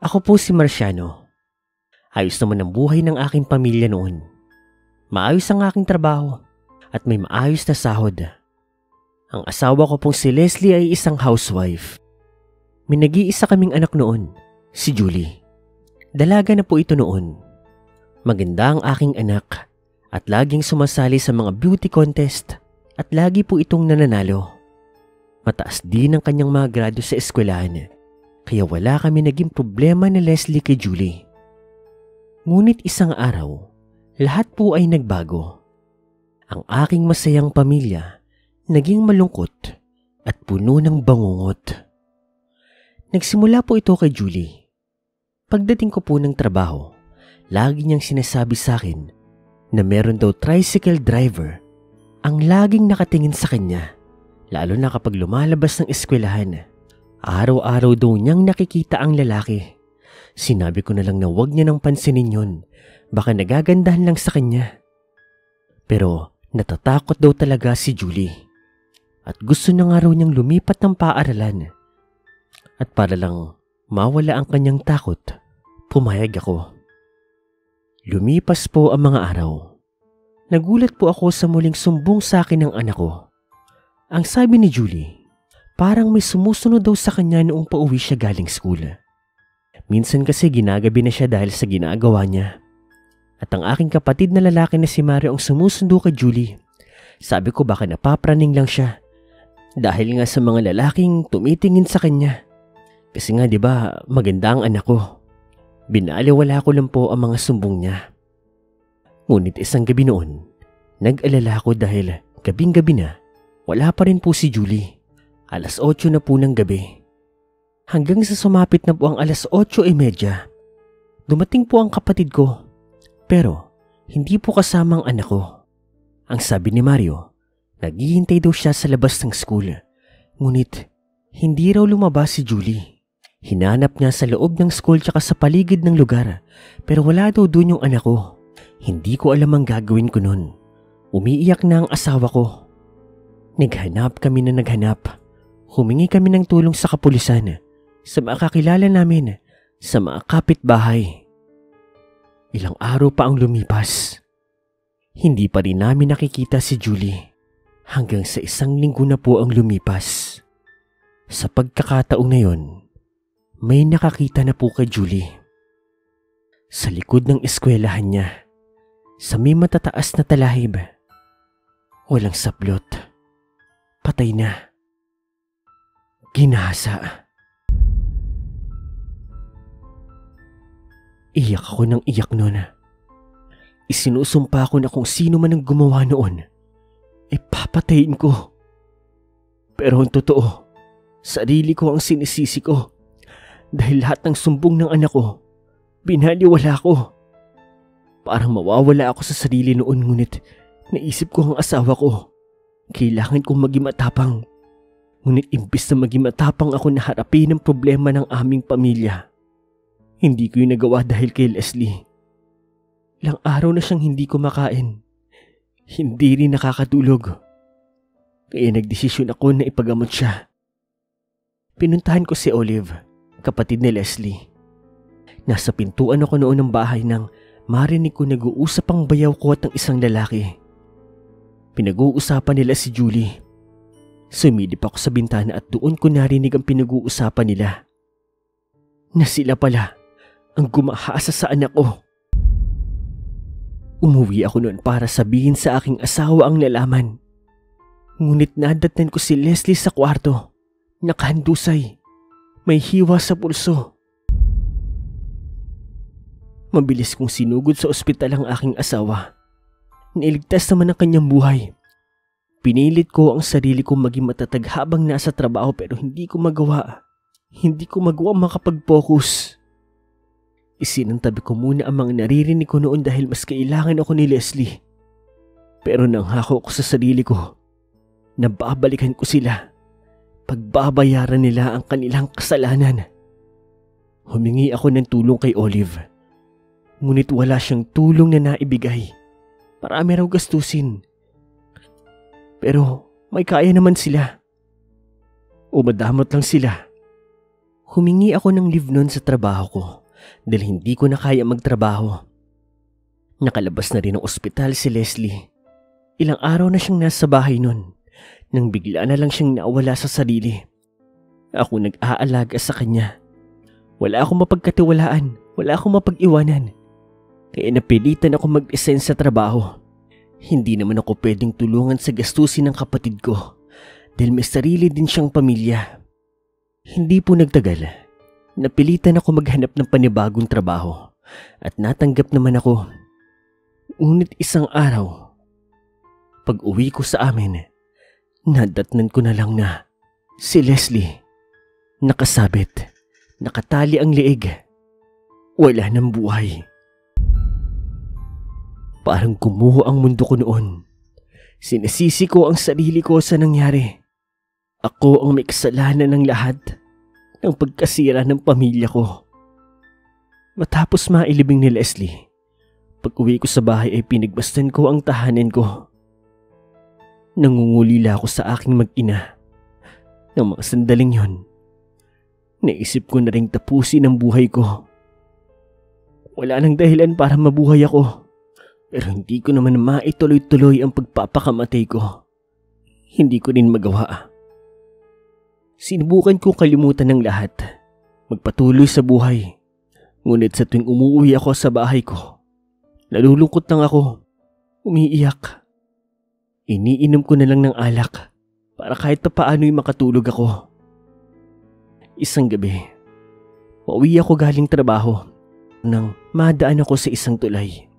Ako po si Marciano. Ayos naman ang buhay ng aking pamilya noon. Maayos ang aking trabaho at may maayos na sahod. Ang asawa ko pong si Leslie ay isang housewife. May nag-iisa kaming anak noon, si Julie. Dalaga na po ito noon. Maganda ang aking anak at laging sumasali sa mga beauty contest at lagi po itong nananalo. Mataas din ang kanyang mga grado sa eskwelahan, kaya wala kami naging problema ni Leslie kay Julie. Ngunit isang araw, lahat po ay nagbago. Ang aking masayang pamilya naging malungkot at puno ng bangungot. Nagsimula po ito kay Julie. Pagdating ko po ng trabaho, lagi niyang sinasabi sa akin na meron daw tricycle driver ang laging nakatingin sa kanya, lalo na kapag lumalabas ng eskwelahan. Araw-araw daw niyang nakikita ang lalaki. Sinabi ko na lang na wag niya nang pansinin yun, baka nagagandahan lang sa kanya. Pero natatakot daw talaga si Julie at gusto na nga raw niyang lumipat ng paaralan. At para lang mawala ang kanyang takot, pumayag ako. Lumipas po ang mga araw. Nagulat po ako sa muling sumbong sa akin ng anak ko. Ang sabi ni Julie, parang may sumusunod daw sa kanya noong pauwi siya galing school. Minsan kasi ginagabi na siya dahil sa ginagawa niya. At ang aking kapatid na lalaki na si Mario ang sumusundo kay Julie. Sabi ko baka napapraning lang siya dahil nga sa mga lalaking tumitingin sa kanya. Kasi nga 'di ba maganda ang anak ko. Binaliwala ko lang po ang mga sumbong niya. Ngunit isang gabi noon, nag-alala ko dahil gabing-gabi na, wala pa rin po si Julie. 8:00 na po ng gabi. Hanggang sa sumapit na po ang 8:30, dumating po ang kapatid ko. Pero hindi po kasama ang anak ko. Ang sabi ni Mario, naghihintay daw siya sa labas ng school. Ngunit hindi raw lumabas si Julie. Hinanap niya sa loob ng school tsaka sa paligid ng lugar, pero wala daw doon yung anak ko. Hindi ko alam ang gagawin ko nun. Umiiyak na ang asawa ko. Naghanap kami na naghanap. Humingi kami ng tulong sa kapulisan, sa mga kakilala namin, sa mga kapitbahay. Ilang araw pa ang lumipas. Hindi pa rin namin nakikita si Julie. Hanggang sa 1 linggo na po ang lumipas. Sa pagkakataong na yon, may nakakita na po kay Julie. Sa likod ng eskwelahan niya, sa may matataas na talahib, walang saplot, patay na, ginahasa. Iyak ako ng iyak noon. Isinusumpa ko na kung sino man ang gumawa noon, ay papatayin ko. Pero ang totoo, sarili ko ang sinisisi ko. Dahil lahat ng sumbong ng anak ko, binaliwala ko. Parang mawawala ako sa sarili noon, ngunit naisip ko ang asawa ko. Kailangan kong maging matapang. Ngunit imbis na maging matapang ako na harapin ang problema ng aming pamilya, hindi ko yung nagawa dahil kay Leslie. Ilang araw na siyang hindi kumakain. Hindi rin nakakatulog. Kaya nagdesisyon ako na ipagamot siya. Pinuntahan ko si Olive, kapatid ni Leslie. Nasa pintuan ako noon ng bahay nang marinig ko nag-uusap ang bayaw ko at ng isang lalaki. Pinag-uusapan nila si Julie. Sumilip ako sa bintana at doon ko narinig ang pinag-uusapan nila. Na sila pala ang gumahasa sa anak ko. Umuwi ako noon para sabihin sa aking asawa ang nalaman. Ngunit nadatnan ko si Leslie sa kwarto, nakahandusay. May hiwa sa pulso. Mabilis kong sinugod sa ospital ang aking asawa. Nailigtas naman ang kanyang buhay. Pinilit ko ang sarili kong maging matatag habang nasa trabaho pero hindi ko magawa. Hindi ko magawa makapag-focus. Isinantabi ko muna ang mga naririnig ko noon dahil mas kailangan ako ni Leslie. Pero nanghako ko sa sarili ko na babalikan ko sila. Pagbabayaran nila ang kanilang kasalanan. Humingi ako ng tulong kay Olive. Ngunit wala siyang tulong na naibigay. Marami raw gastusin. Pero may kaya naman sila. Umadamot lang sila. Humingi ako ng leave noon sa trabaho ko dahil hindi ko na kaya magtrabaho. Nakalabas na rin ng ospital si Leslie. Ilang araw na siyang nasa bahay noon nang bigla na lang siyang nawala sa sarili. Ako nag-aalaga sa kanya. Wala akong mapagkatiwalaan, wala akong mapag-iwanan. Kaya napilitan ako mag-resign sa trabaho. Hindi naman ako pwedeng tulungan sa gastusin ng kapatid ko dahil may sarili din siyang pamilya. Hindi po nagtagal. Napilitan ako maghanap ng panibagong trabaho at natanggap naman ako. Ngunit isang araw, pag uwi ko sa amin, nadatnan ko na lang na si Leslie nakasabit, nakatali ang leeg, wala ng buhay. Parang gumuho ang mundo ko noon. Sinisisi ko ang sarili ko sa nangyari. Ako ang may kasalanan ng lahat ng pagkasira ng pamilya ko. Matapos mailibing ni Leslie, pag uwi ko sa bahay ay pinagbastan ko ang tahanan ko. Nangungulila ako sa aking mag-ina. Ng mga sandaling yon, naisip ko na ring tapusin ang buhay ko. Wala nang dahilan para mabuhay ako. Pero hindi ko naman maituloy-tuloy ang pagpapakamatay ko. Hindi ko rin magawa. Sinubukan ko kalimutan ng lahat. Magpatuloy sa buhay. Ngunit sa tuwing umuwi ako sa bahay ko, nalulungkot lang ako. Umiiyak. Iniinom ko na lang ng alak para kahit paano'y makatulog ako. Isang gabi, pauwi ako galing trabaho nang madaan ako sa isang tulay.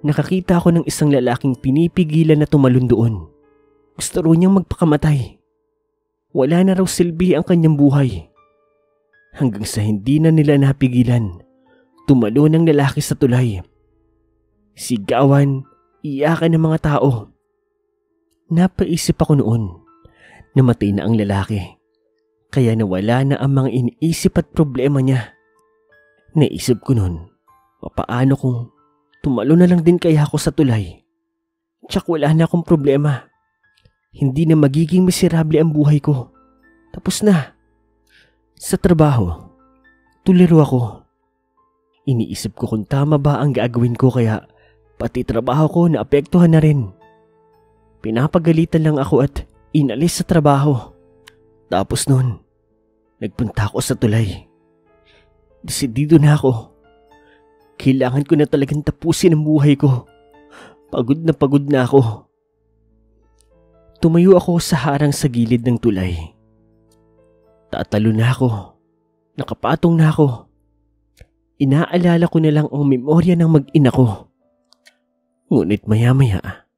Nakakita ako ng isang lalaking pinipigilan na tumalon doon. Gusto raw niyang magpakamatay. Wala na raw silbi ang kanyang buhay. Hanggang sa hindi na nila napigilan, tumalon ang lalaki sa tulay. Sigawan, iyakan ng mga tao. Napaisip ako noon, namatay na ang lalaki. Kaya nawala na ang mga iniisip at problema niya. Naisip ko noon, papaano kung tumalo na lang din kaya ako sa tulay? Tsak wala na akong problema. Hindi na magiging miserable ang buhay ko. Tapos na. Sa trabaho, tuliro ako. Iniisip ko kung tama ba ang gagawin ko kaya pati trabaho ko naapektuhan na rin. Pinapagalitan lang ako at inalis sa trabaho. Tapos noon, nagpunta ako sa tulay. Desidido na ako. Kailangan ko na talagang tapusin ang buhay ko. Pagod na ako. Tumayo ako sa harang sa gilid ng tulay. Tatalo na ako. Nakapatong na ako. Inaalala ko na lang ang memorya ng mag-ina ko. Ngunit maya-maya,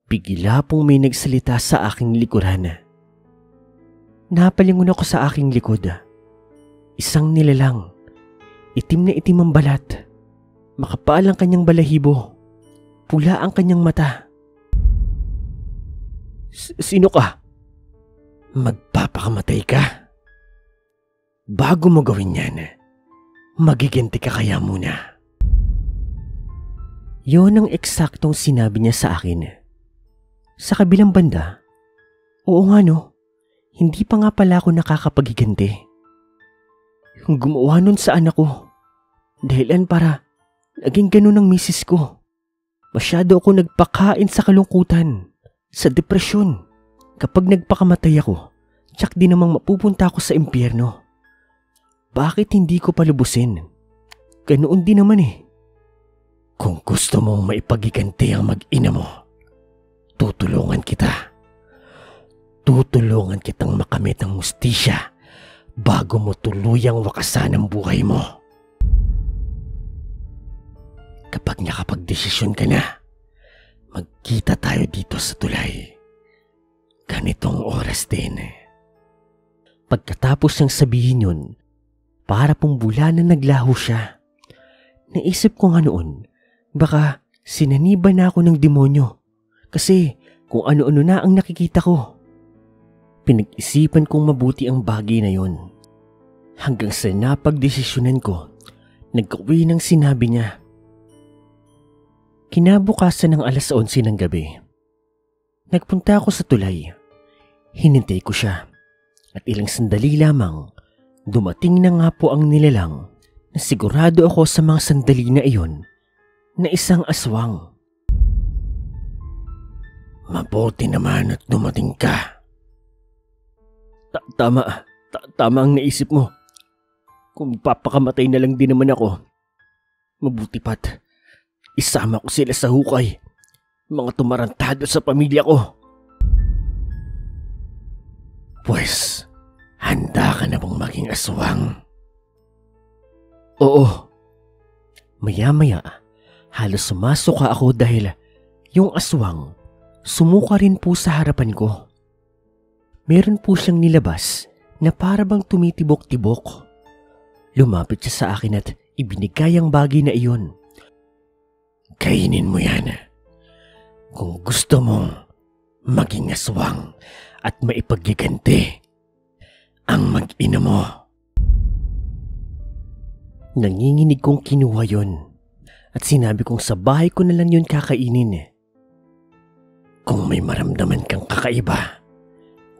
bigla pong may nagsalita sa aking likuran. Napalingon ako sa aking likod. Isang nilalang. Itim na itim ang balat. Makapal ang kanyang balahibo. Pula ang kanyang mata. Sino ka? Magpapakamatay ka? Bago mo gawin yan, magiganti ka kaya muna. Yon ang eksaktong sinabi niya sa akin. Sa kabilang banda, oo nga no, hindi pa nga pala ako nakakapaghiganti. Gumawa nun sa anak ko. Dahilan para naging ganun ang misis ko. Masyado ako nagpakain sa kalungkutan, sa depresyon. Kapag nagpakamatay ako, tsak di namang mapupunta ako sa impyerno. Bakit hindi ko palubusin? Ganoon din naman eh. Kung gusto mong maipagiganti ang mag-ina mo, tutulungan kita. Tutulungan kitang makamit ang hustisya bago mo tuluyang wakasan ang buhay mo. Kapag nakapagdesisyon ka na, magkita tayo dito sa tulay. Ganitong oras din. Pagkatapos niyang sabihin yun, para pong bula na naglaho siya. Naisip ko nga noon, baka sinaniba na ako ng demonyo. Kasi kung ano-ano na ang nakikita ko. Pinag-isipan kong mabuti ang bagay na yon. Hanggang sa napagdesisyonan ko, nagkauwi ng sinabi niya. Kinabukasan ng 11:11 ng gabi. Nagpunta ako sa tulay. Hinintay ko siya. At ilang sandali lamang, Dumating na nga po ang nilalang na sigurado ako sa mga sandali na iyon na isang aswang. Mabuti naman at dumating ka. Tama ang naisip mo. Kung papakamatay na lang din naman ako, mabuti pat isama ko sila sa hukay. Mga tumarantado sa pamilya ko. Pues, handa ka na bang maging aswang? Oo. Maya-maya, halos sumasuka ako dahil yung aswang sumuka rin po sa harapan ko. Meron po siyang nilabas na para bang tumitibok-tibok. Lumapit siya sa akin at ibinigay ang bagay na iyon. Kainin mo yan. Kung gusto mong maging aswang at maipaggiganti ang mag-ina mo. Nanginginig kong kinuha yon at sinabi kong sa bahay ko na lang yun kakainin. Kung may maramdaman kang kakaiba,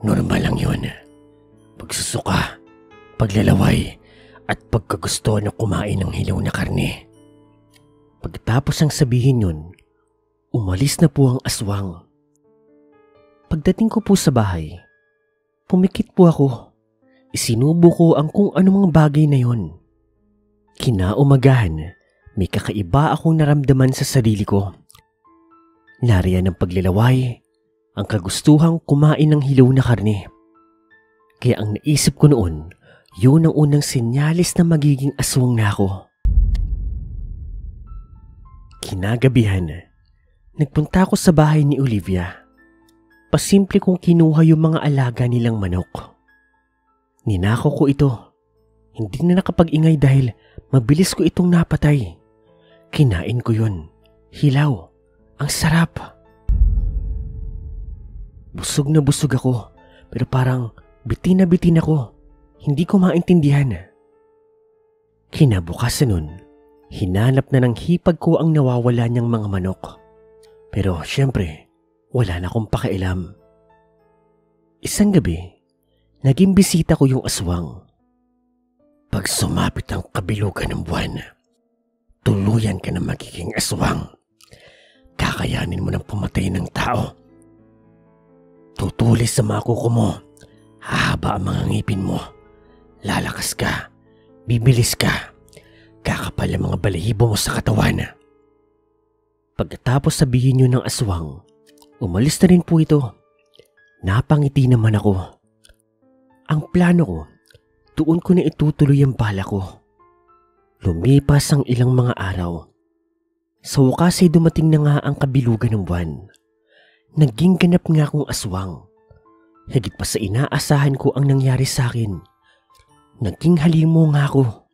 normal lang yun. Pagsusuka, paglalaway, at pagkagusto na kumain ng hilaw na karne. Pagkatapos ang sabihin yun, umalis na po ang aswang. Pagdating ko po sa bahay, pumikit po ako. Isinubo ko ang kung anumang bagay na yon. Kinaumagahan, may kakaiba akong naramdaman sa sarili ko. Nariyan ang paglalaway, ang kagustuhang kumain ng hilaw na karne. Kaya ang naisip ko noon, yun ang unang senyalis na magiging aswang na ako. Kinagabihan, nagpunta ako sa bahay ni Olivia. Pasimple kong kinuha yung mga alaga nilang manok. Ninako ko ito. Hindi na nakapag-ingay dahil mabilis ko itong napatay. Kinain ko yun. Hilaw. Ang sarap. Busog na busog ako, pero parang bitin na bitin ako. Hindi ko maintindihan. Kinabukasan nun, hinanap na ng hipag ko ang nawawala niyang mga manok. Pero syempre, wala na akong pakialam. Isang gabi, naging bisita ko yung aswang. Pag sumapit ang kabilugan ng buwan, tuluyan ka na magiging aswang. Kakayanin mo ng pumatay ng tao. Tutulis sa mga kuko mo, hahaba ang mga ngipin mo. Lalakas ka, bibilis ka, kakapal ang mga balahibo mo sa katawan. Pagkatapos sabihin yun ng aswang, umalis na rin po ito. Napangiti naman ako. Ang plano ko, doon ko na itutuloy ang bala ko. Lumipas ang ilang mga araw. Sa wakas ay dumating na nga ang kabilugan ng buwan. Naging ganap nga akong aswang. Higit pa sa inaasahan ko ang nangyari sa akin. Naging halimo nga ako.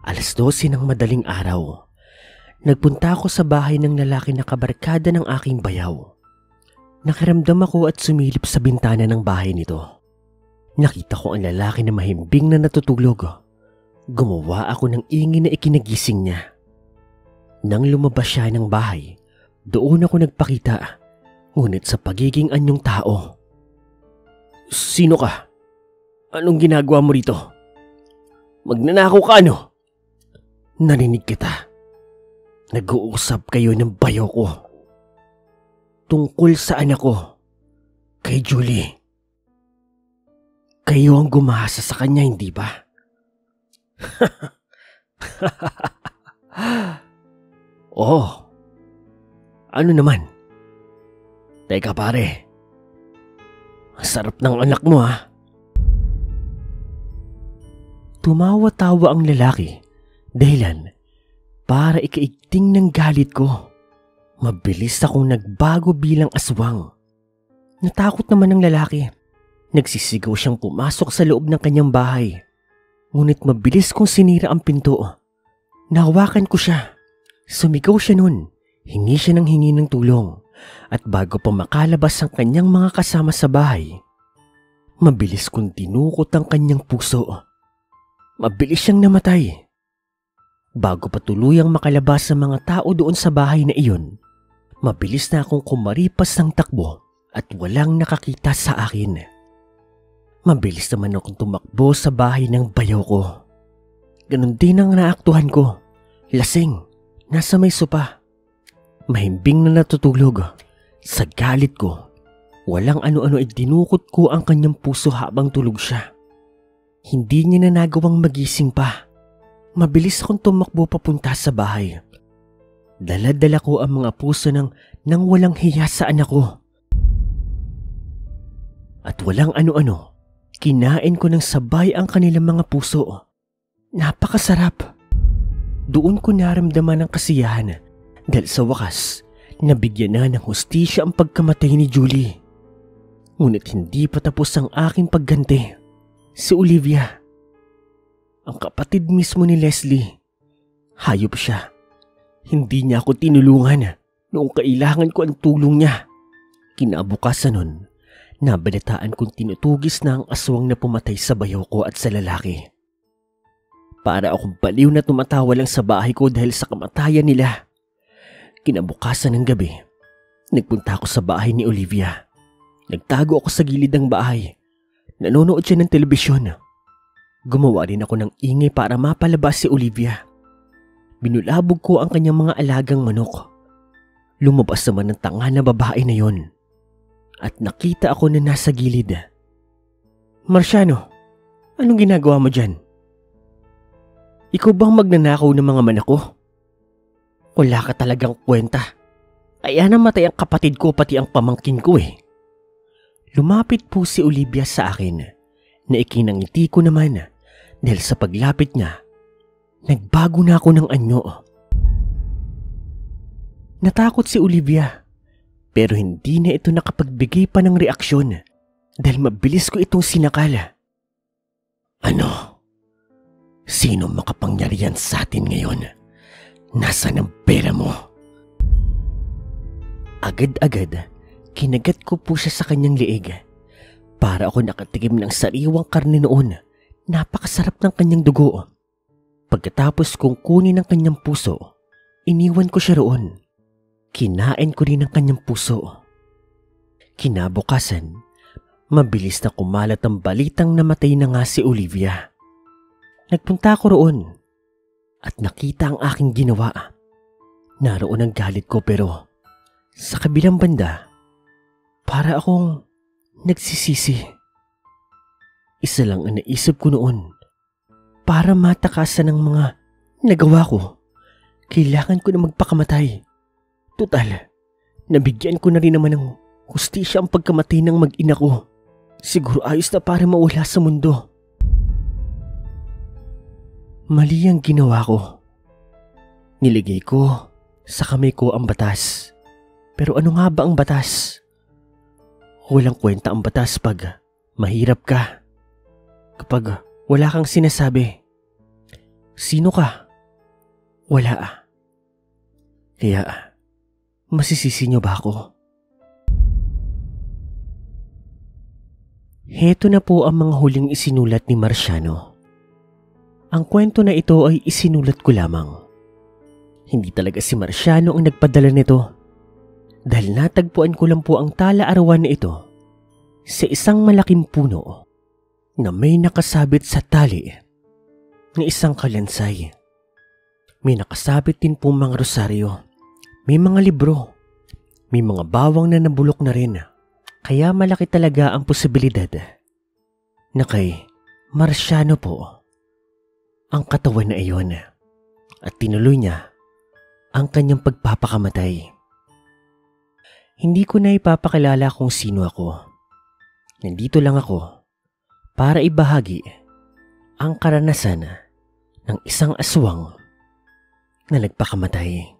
12:00 ng madaling araw. Nagpunta ako sa bahay ng lalaki na kabarkada ng aking bayaw. Nakiramdam ako at sumilip sa bintana ng bahay nito. Nakita ko ang lalaki na mahimbing na natutulog. Gumawa ako ng ingay na ikinagising niya. Nang lumabas siya ng bahay, doon ako nagpakita, ngunit sa pagiging anyong tao. Sino ka? Anong ginagawa mo rito? Magnanakaw ka ano? Narinig kita. Nag-uusap kayo ng bayaw ko. Tungkol sa anak ko, kay Julie. Kayo ang gumahasa sa kanya, hindi ba? Oh, ano naman? Teka pare, ang sarap ng anak mo ha. Tumawa-tawa ang lalaki, dahilan para ikaigting ng galit ko. Mabilis akong nagbago bilang aswang. Natakot naman ang lalaki. Nagsisigaw siyang pumasok sa loob ng kanyang bahay. Ngunit mabilis kong sinira ang pinto. Nahawakan ko siya. Sumigaw siya nun. Hingi siya ng hingi ng tulong. At bago pa makalabas ang kanyang mga kasama sa bahay, mabilis kong tinukot ang kanyang puso. Mabilis siyang namatay. Bago pa tuluyang makalabas ang mga tao doon sa bahay na iyon, mabilis na akong kumaripas ng takbo at walang nakakita sa akin. Mabilis naman akong tumakbo sa bahay ng bayaw ko. Ganon din ang naaktuhan ko. Lasing, nasa may sopa. Mahimbing na natutulog. Sa galit ko, walang ano-ano ay dinukot ko ang kanyang puso habang tulog siya. Hindi niya na nagawang magising pa. Mabilis akong tumakbo papunta sa bahay. Dala-dala ko ang mga puso nang walang hiya sa anak ko. At walang ano-ano, kinain ko ng sabay ang kanilang mga puso. Napakasarap. Doon ko naramdaman ang kasiyahan dahil sa wakas, nabigyan na ng hustisya ang pagkamatay ni Julie. Ngunit hindi pa tapos ang aking pagganti. Si Olivia, ang kapatid mismo ni Leslie. Hayop siya. Hindi niya ako tinulungan noong kailangan ko ang tulong niya. Kinabukasan nun, nabalitaan kong tinutugis na ang aswang na pumatay sa bayaw ko at sa lalaki. Para akong baliw na tumatawa lang sa bahay ko dahil sa kamatayan nila. Kinabukasan ng gabi, nagpunta ako sa bahay ni Olivia. Nagtago ako sa gilid ng bahay. Nanonood siya ng telebisyon. Gumawa rin ako ng ingay para mapalabas si Olivia. Binulabog ko ang kanyang mga alagang manok. Lumabas naman ng tanga na babae na yon. At nakita ako na nasa gilid. Marciano, anong ginagawa mo dyan? Ikaw bang magnanakaw ng mga manak ko? Wala ka talagang kwenta. Kaya namatay ang kapatid ko pati ang pamangkin ko eh. Lumapit po si Olivia sa akin na ikinangiti ko naman dahil sa paglapit niya, nagbago na ako ng anyo. Natakot si Olivia pero hindi na ito nakapagbigay pa ng reaksyon dahil mabilis ko itong sinakala. Ano? Sino makapangyarihan sa atin ngayon? Nasaan ang pera mo? Agad-agad, kinagat ko po siya sa kanyang liig. Para ako nakatikim ng sariwang karne noon. Napakasarap ng kanyang dugo. Pagkatapos kong kunin ang kanyang puso, iniwan ko siya roon. Kinain ko rin ang kanyang puso. Kinabukasan, mabilis na kumalat ang balitang namatay na nga si Olivia. Nagpunta ako roon at nakita ang aking ginawa. Naroon ang galit ko pero sa kabilang banda, para akong nagsisisi. Isa lang ang naisip ko noon. Para matakasan ng mga nagawa ko, kailangan ko na magpakamatay. Tutal, nabigyan ko na rin naman ng hustisya ang pagkamatay ng mag-ina ko. Siguro ayos na para mawala sa mundo. Mali ang ginawa ko. Niligay ko sa kamay ko ang batas. Pero ano nga ba ang batas? Walang kwenta ang batas pag mahirap ka. Kapag wala kang sinasabi. Sino ka? Wala. Kaya, masisisi niyo ba ako? Heto na po ang mga huling isinulat ni Marciano. Ang kwento na ito ay isinulat ko lamang. Hindi talaga si Marciano ang nagpadala nito. Dahil natagpuan ko lang po ang tala-arawan na ito sa isang malaking puno na may nakasabit sa tali ng isang kalansay. May nakasabit din po mga rosaryo, may mga libro, may mga bawang na nabulok na rin. Kaya malaki talaga ang posibilidad na kay Marciano po ang katawan na iyon at tinuloy niya ang kanyang pagpapakamatay. Hindi ko na ipapakilala kung sino ako. Nandito lang ako para ibahagi ang karanasan ng isang aswang na nagpakamatay.